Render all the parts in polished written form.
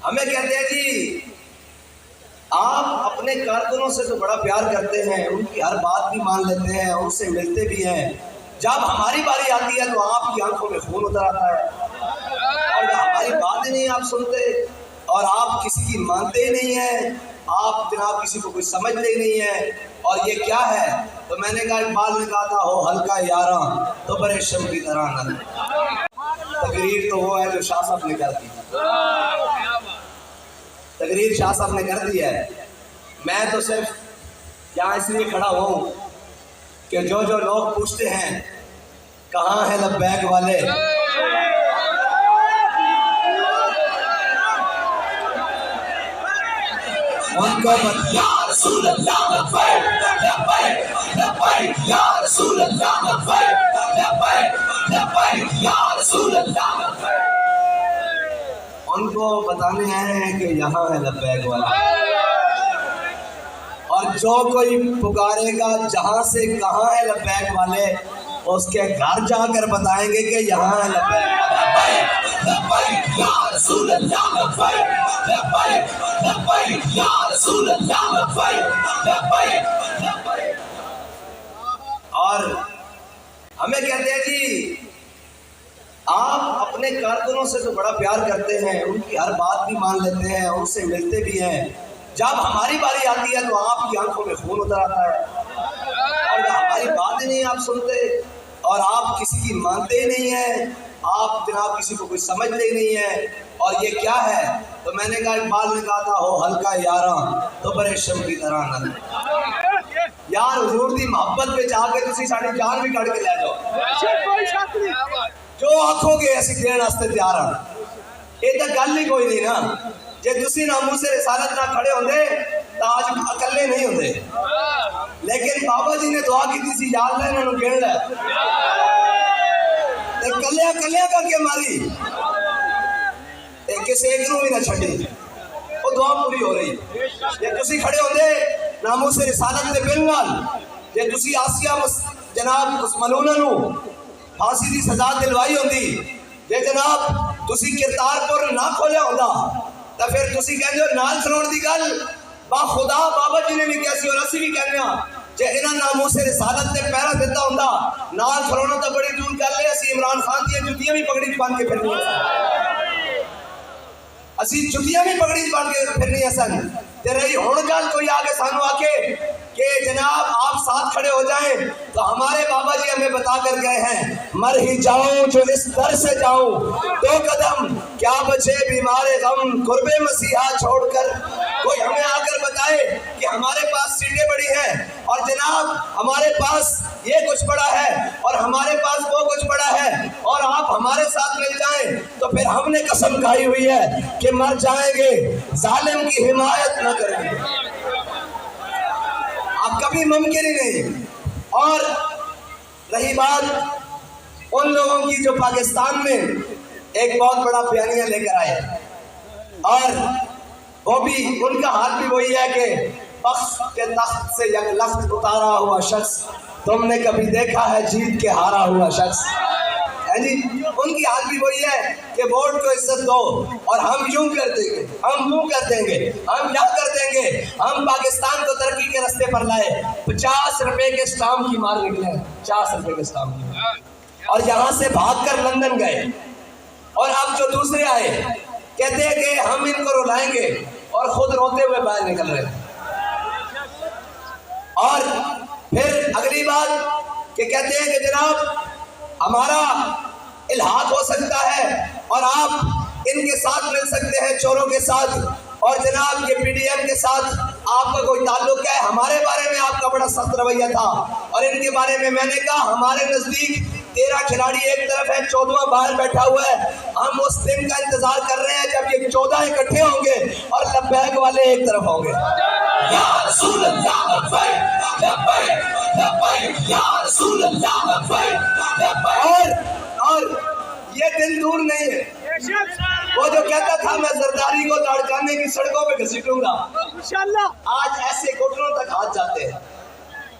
ہمیں کہتے ہیں جی آپ اپنے کارکنوں سے تو بڑا پیار کرتے ہیں، ان کی ہر بات بھی مان لیتے ہیں، ان سے ملتے بھی ہیں، جب ہماری باری آتی ہے تو آپ کی آنکھوں میں خون اتر آتا ہے اور ہماری بات ہی نہیں آپ سنتے اور آپ کسی کی مانتے ہی نہیں ہیں، آپ جناب کسی کو کوئی سمجھتے ہی نہیں ہیں۔ اور یہ کیا ہے؟ تو میں نے کہا اقبال نے کہا تھا ہو ہلکا یاراں تو برے شم کی طرح نہ۔ تقریر تو وہ ہے جو شاہ صاحب نے کر دی، تقریر شاہ صاحب نے کر دی ہے، میں تو صرف یہاں اس لیے کھڑا ہوں کہ جو لوگ پوچھتے ہیں کہاں ہیں لبیک والے، ان کو یا رسول اللہ لبیک لبیک لبیک یا رسول اللہ لبیک لبیک لبیک یا رسول اللہ لبیک، ان کو بتانے آئے ہیں کہ یہاں ہے لبیک والے، اور جو کوئی پکارے گا جہاں سے کہاں ہے لبیک والے اس کے گھر جا کر بتائیں گے کہ یہاں ہے لبیک لبیک یا رسول اللہ لبیک لبیک لبیک یا رسول اللہ لبیک لبیک لبیک۔ اور ہمیں کہتے ہیں جی آپ اپنے کارکنوں سے تو بڑا پیار کرتے ہیں، ان کی ہر بات بھی مان لیتے ہیں، ان سے ملتے بھی ہیں، جب ہماری باری آتی ہے تو آپ کی آنکھوں میں خون اتر آتا ہے اور ہماری بات ہی نہیں آپ سنتے اور آپ کسی کی مانتے ہی نہیں ہیں، آپ جناب کسی کو کوئی سمجھتے ہی نہیں ہیں۔ اور یہ کیا ہے؟ تو میں نے کہا اقبال نے کہا تھا ہو ہلکا یاراں تو برے شم کی طرح نہ۔ یار حضور دی محبت پہ جا کے تسی ساڑی جان بھی کڑ کے لے جاؤ، جو آنکھوں گے ایسی دین واسطے تیار ہاں، یہ تو گل ہی کوئی نہیں نا، جے تسی ناموس رسالت نہ کھڑے ہوندے تو آج اکلے نہیں ہوندے، لیکن بابا جی نے دعا کی تھی سی یا اللہ انہوں نے گھڑ لے کلیاں کلیاں کر کے ماری کسی ایک نو بھی نہ چھڑی، وہ دعا پوری ہو رہی۔ جے تسی کھڑے ہوندے ناموس رسالت دے بلنال، جے تسی آسیہ جناب اس ملونہ نو پھانسی دی سزا دلوائی ہوندی، جے جناب تسی کرتار پر نہ کھولیا ہوندا تو پھر تسی کہندے ہو نال سنون دی گل با خدا بابا جی نے بھی کیسی اور اسی بھی کہنے ہاں جے انہاں ناموس رسالت نے پہرا دیتا ہوندا نال سنونا تو بڑی دور کر لے، اسی عمران خان دی جتیاں بھی پگڑی چ بن کے پھرنی اسی جتیاں بھی پگڑی چ بن کے پھرنی سن۔ تے رہی ہن گل کوئی آگے سانو آ کے کہ جناب آپ ساتھ کھڑے ہو جائیں تو ہمارے بابا جی ہمیں بتا کر گئے ہیں مر ہی جاؤں جو اس در سے جاؤں، دو قدم کیا بچے بیمار غم قرب مسیحا چھوڑ کر۔ کوئی ہمیں آ کر بتائے کہ ہمارے پاس سیٹیں بڑی ہیں اور جناب ہمارے پاس یہ کچھ بڑا ہے اور ہمارے پاس وہ کچھ بڑا ہے اور آپ ہمارے ساتھ مل جائیں تو پھر ہم نے قسم کھائی ہوئی ہے کہ مر جائیں گے ظالم کی حمایت نہ کریں گے، اب کبھی ممکن ہی نہیں۔ اور رہی بات ان لوگوں کی جو پاکستان میں ایک بہت بڑا بیانیہ لے کر آئے اور وہ بھی ان کا حال بھی وہی ہے کہ بخت کے تخت سے یک لخت اتارا ہوا شخص تم نے کبھی دیکھا ہے جیت کے ہارا ہوا شخص، جی ان کی حال بھی وہی ہے کہ ووٹ کو عزت دو اور ہم یوں کر دیں گے، ہم یوں کر دیں گے، ہم کیا کر دیں گے، ہم پاکستان کو ترقی کے رستے پر لائے، 50 روپے کے اسٹامپ کی مار نکلے، 50 روپے کے اسٹامپ کی، اور یہاں سے بھاگ کر لندن گئے اور اب جو دوسرے آئے کہتے ہیں کہ ہم ان کو رلائیں گے اور خود روتے ہوئے باہر نکل رہے ہیں۔ اور پھر اگلی بات کہ کہتے ہیں کہ جناب ہمارا الحاق ہو سکتا ہے اور آپ ان کے ساتھ مل سکتے ہیں چوروں کے ساتھ، اور جناب یہ پی ڈی ایم کے ساتھ آپ کا کوئی تعلق ہے، ہمارے بارے میں آپ کا بڑا سخت رویہ تھا اور ان کے بارے میں نے کہا ہمارے نزدیک 13 کھلاڑی ایک طرف ہے، 14واں باہر بیٹھا ہوا ہے، ہم اس دن کا انتظار کر رہے ہیں جب یہ 14 اکٹھے ہوں گے اور لبیک والے ایک طرف ہوں گے۔ یا رسول اللہ لبیک لبیک لبیک یا رسول اللہ لبیک لبیک۔ اور یہ دن دور نہیں ہے، وہ جو کہتا تھا میں زرداری کو لاڑکانے کی سڑکوں پہ گھسیٹوں گا، آج ایسے گھٹنوں تک ہاتھ جاتے ہیں۔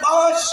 5